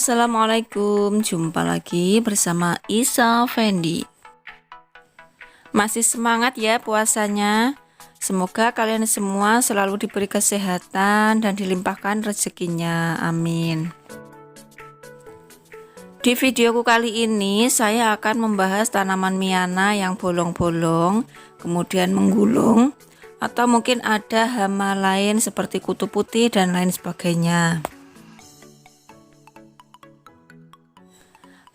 Assalamualaikum, jumpa lagi bersama Isa Fendi. Masih semangat ya puasanya? Semoga kalian semua selalu diberi kesehatan dan dilimpahkan rezekinya, amin. Di videoku kali ini saya akan membahas tanaman miana yang bolong-bolong, kemudian menggulung, atau mungkin ada hama lain seperti kutu putih dan lain sebagainya.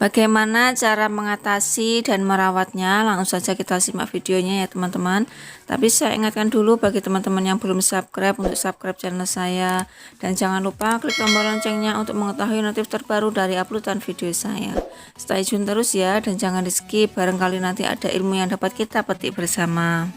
Bagaimana cara mengatasi dan merawatnya? Langsung saja kita simak videonya ya teman-teman. Tapi saya ingatkan dulu bagi teman-teman yang belum subscribe untuk subscribe channel saya. Dan jangan lupa klik tombol loncengnya untuk mengetahui notif terbaru dari uploadan video saya. Stay tune terus ya, dan jangan di skip, barangkali nanti ada ilmu yang dapat kita petik bersama.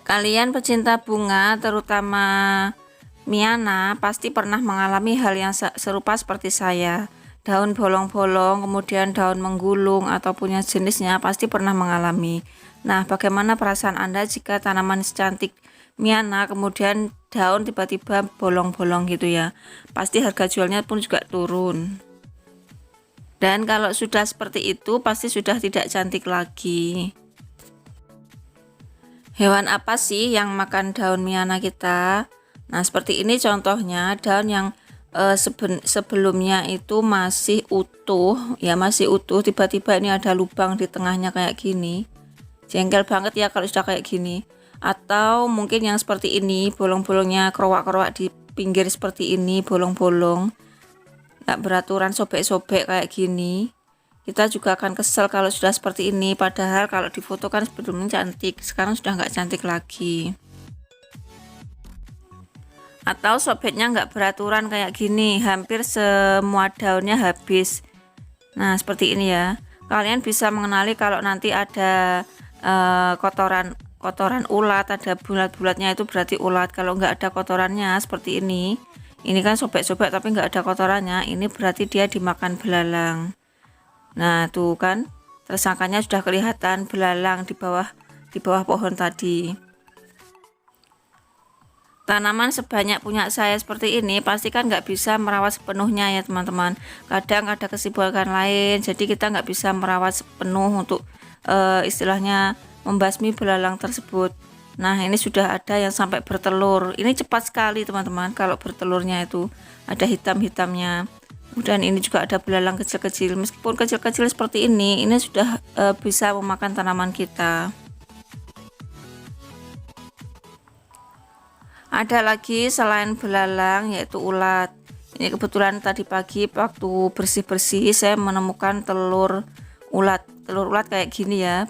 Kalian pecinta bunga, terutama miana, pasti pernah mengalami hal yang serupa seperti saya. Daun bolong-bolong, kemudian daun menggulung ataupun yang jenisnya pasti pernah mengalami. Nah, bagaimana perasaan Anda jika tanaman secantik miana kemudian daun tiba-tiba bolong-bolong gitu ya? Pasti harga jualnya pun juga turun. Dan kalau sudah seperti itu pasti sudah tidak cantik lagi. Hewan apa sih yang makan daun miana kita? Nah, seperti ini contohnya, daun yang sebelumnya itu masih utuh, ya masih utuh, tiba-tiba ini ada lubang di tengahnya kayak gini. Jengkel banget ya kalau sudah kayak gini. Atau mungkin yang seperti ini, bolong-bolongnya kerowak-kerowak di pinggir seperti ini, bolong-bolong. Nggak beraturan, sobek-sobek kayak gini. Kita juga akan kesel kalau sudah seperti ini, padahal kalau difoto kan sebelumnya cantik, sekarang sudah nggak cantik lagi. Atau sobeknya nggak beraturan kayak gini, hampir semua daunnya habis. Nah, seperti ini ya. Kalian bisa mengenali kalau nanti ada kotoran ulat, ada bulat-bulatnya, itu berarti ulat. Kalau nggak ada kotorannya seperti ini kan sobek-sobek tapi nggak ada kotorannya, ini berarti dia dimakan belalang. Nah, tuh kan tersangkanya sudah kelihatan belalang di bawah pohon tadi. Tanaman sebanyak punya saya seperti ini pasti kan nggak bisa merawat sepenuhnya ya teman-teman. Kadang ada kesibukan lain, jadi kita nggak bisa merawat sepenuh untuk istilahnya membasmi belalang tersebut. Nah, ini sudah ada yang sampai bertelur. Ini cepat sekali teman-teman, kalau bertelurnya itu ada hitam-hitamnya. Kemudian ini juga ada belalang kecil-kecil. Meskipun kecil-kecil seperti ini sudah bisa memakan tanaman kita. Ada lagi selain belalang, yaitu ulat. Ini kebetulan tadi pagi waktu bersih-bersih saya menemukan telur ulat. Telur ulat kayak gini ya,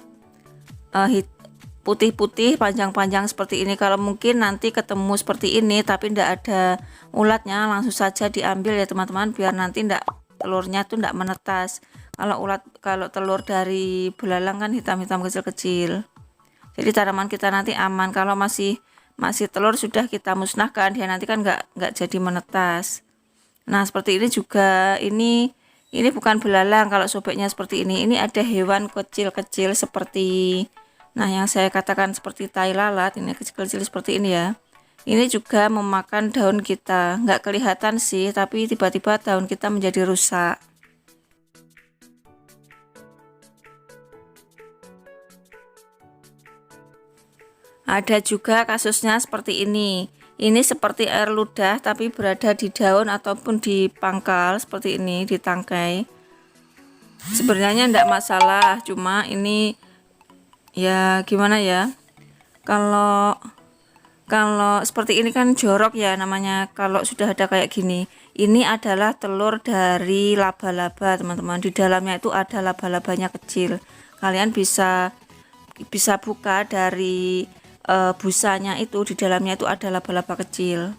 putih-putih panjang-panjang seperti ini. Kalau mungkin nanti ketemu seperti ini tapi tidak ada ulatnya, langsung saja diambil ya teman-teman, biar nanti telurnya tuh tidak menetas. Kalau telur dari belalang kan hitam-hitam kecil-kecil, jadi tanaman kita nanti aman. Kalau masih telur sudah kita musnahkan, dia nanti kan nggak jadi menetas. Nah, seperti ini juga, ini bukan belalang. Kalau sobeknya seperti ini ada hewan kecil-kecil seperti, nah yang saya katakan seperti tai lalat, ini kecil-kecil seperti ini ya. Ini juga memakan daun kita, nggak kelihatan sih, tapi tiba-tiba daun kita menjadi rusak. Ada juga kasusnya seperti ini. Ini seperti air ludah tapi berada di daun ataupun di pangkal seperti ini, di tangkai. Sebenarnya tidak masalah, cuma ini ya gimana ya, kalau seperti ini kan jorok ya namanya. Kalau sudah ada kayak gini, ini adalah telur dari laba-laba teman-teman. Di dalamnya itu ada laba-labanya kecil. Kalian bisa buka dari busanya, itu di dalamnya itu ada laba-laba kecil.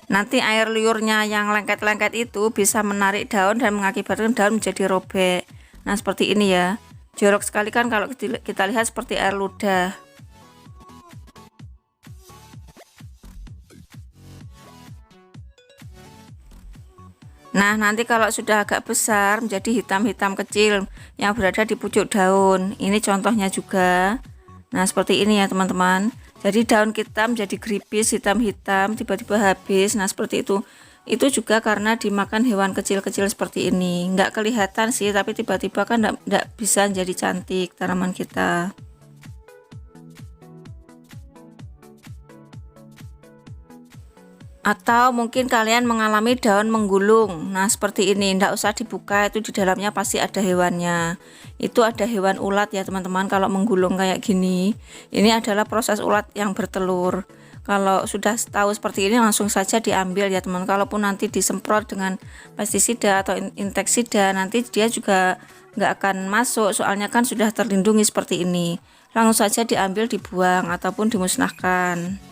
Nanti air liurnya yang lengket-lengket itu bisa menarik daun dan mengakibatkan daun menjadi robek. Nah, seperti ini ya. Jorok sekali kan kalau kita lihat seperti air ludah. Nah, nanti kalau sudah agak besar menjadi hitam-hitam kecil yang berada di pucuk daun. Ini contohnya juga. Nah, seperti ini ya teman-teman. Jadi daun kita menjadi gripis hitam-hitam tiba-tiba habis. Nah, seperti itu. Itu juga karena dimakan hewan kecil-kecil seperti ini. Nggak kelihatan sih, tapi tiba-tiba kan nggak bisa jadi cantik tanaman kita. Atau mungkin kalian mengalami daun menggulung. Nah, seperti ini, tidak usah dibuka, itu di dalamnya pasti ada hewannya. Itu ada hewan ulat ya teman-teman. Kalau menggulung kayak gini, ini adalah proses ulat yang bertelur. Kalau sudah tahu seperti ini, langsung saja diambil ya teman. Kalaupun nanti disemprot dengan pestisida atau inseksida, nanti dia juga nggak akan masuk, soalnya kan sudah terlindungi seperti ini. Langsung saja diambil, dibuang ataupun dimusnahkan.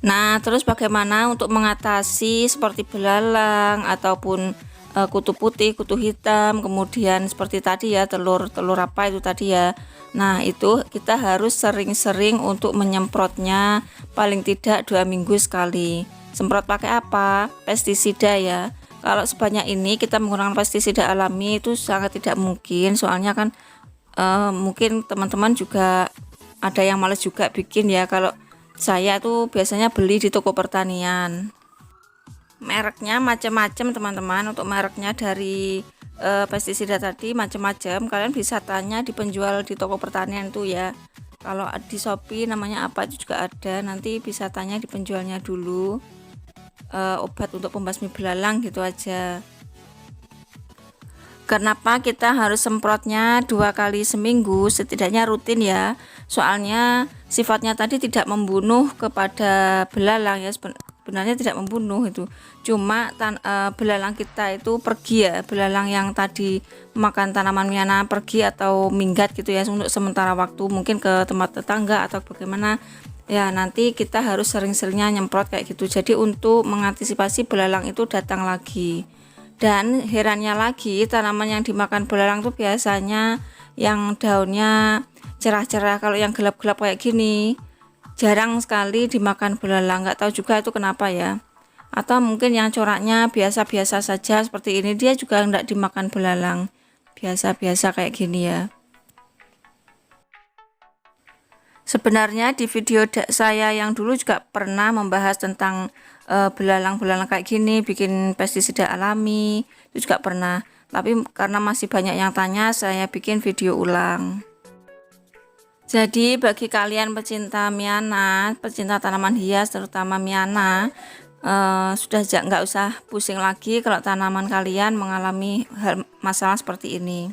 Nah, terus bagaimana untuk mengatasi seperti belalang ataupun kutu putih, kutu hitam, kemudian seperti tadi ya, telur apa itu tadi ya. Nah, itu kita harus sering-sering untuk menyemprotnya, paling tidak 2 minggu sekali. Semprot pakai apa? Pestisida ya. Kalau sebanyak ini kita menggunakan pestisida alami itu sangat tidak mungkin, soalnya kan mungkin teman-teman juga ada yang males juga bikin ya. Kalau saya tuh biasanya beli di toko pertanian. Mereknya macam-macam teman-teman. Untuk mereknya dari pestisida tadi macam-macam. Kalian bisa tanya di penjual di toko pertanian tuh ya. Kalau di Shopee namanya apa itu juga ada. Nanti bisa tanya di penjualnya dulu. Obat untuk pembasmi belalang gitu aja. Kenapa kita harus semprotnya 2 kali seminggu, setidaknya rutin ya. Soalnya sifatnya tadi tidak membunuh kepada belalang ya, sebenarnya tidak membunuh itu. Cuma belalang kita itu pergi ya, belalang yang tadi makan tanaman miana pergi atau minggat gitu ya untuk sementara waktu, mungkin ke tempat tetangga atau bagaimana. Ya, nanti kita harus sering-seringnya nyemprot kayak gitu. Jadi untuk mengantisipasi belalang itu datang lagi. Dan herannya lagi, tanaman yang dimakan belalang tuh biasanya yang daunnya cerah-cerah. Kalau yang gelap-gelap kayak gini jarang sekali dimakan belalang. Nggak tahu juga itu kenapa ya. Atau mungkin yang coraknya biasa-biasa saja seperti ini, dia juga nggak dimakan belalang. Biasa-biasa kayak gini ya. Sebenarnya di video saya yang dulu juga pernah membahas tentang belalang-belalang kayak gini, bikin pestisida alami, itu juga pernah. Tapi karena masih banyak yang tanya, saya bikin video ulang. Jadi bagi kalian pecinta miana, pecinta tanaman hias, terutama miana, sudah nggak usah pusing lagi kalau tanaman kalian mengalami masalah seperti ini.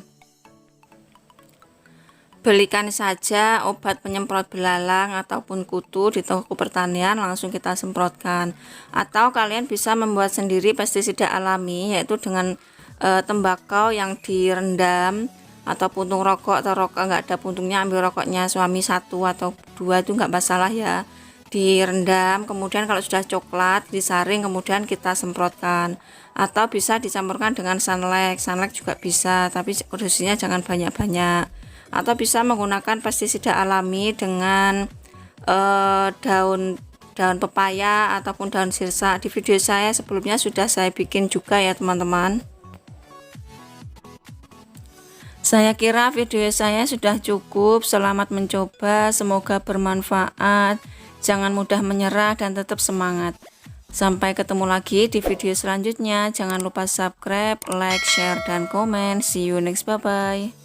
Belikan saja obat penyemprot belalang ataupun kutu di toko pertanian, langsung kita semprotkan. Atau kalian bisa membuat sendiri pestisida alami, yaitu dengan tembakau yang direndam atau puntung rokok, atau rokok nggak ada puntungnya, ambil rokoknya suami 1 atau 2 itu nggak masalah ya. Direndam, kemudian kalau sudah coklat disaring, kemudian kita semprotkan. Atau bisa dicampurkan dengan sunlight juga bisa, tapi dosisnya jangan banyak-banyak. Atau bisa menggunakan pestisida alami dengan daun pepaya ataupun daun sirsa. Di video saya sebelumnya sudah saya bikin juga ya teman-teman. Saya kira video saya sudah cukup. Selamat mencoba, semoga bermanfaat. Jangan mudah menyerah dan tetap semangat. Sampai ketemu lagi di video selanjutnya. Jangan lupa subscribe, like, share, dan komen. See you next, bye-bye.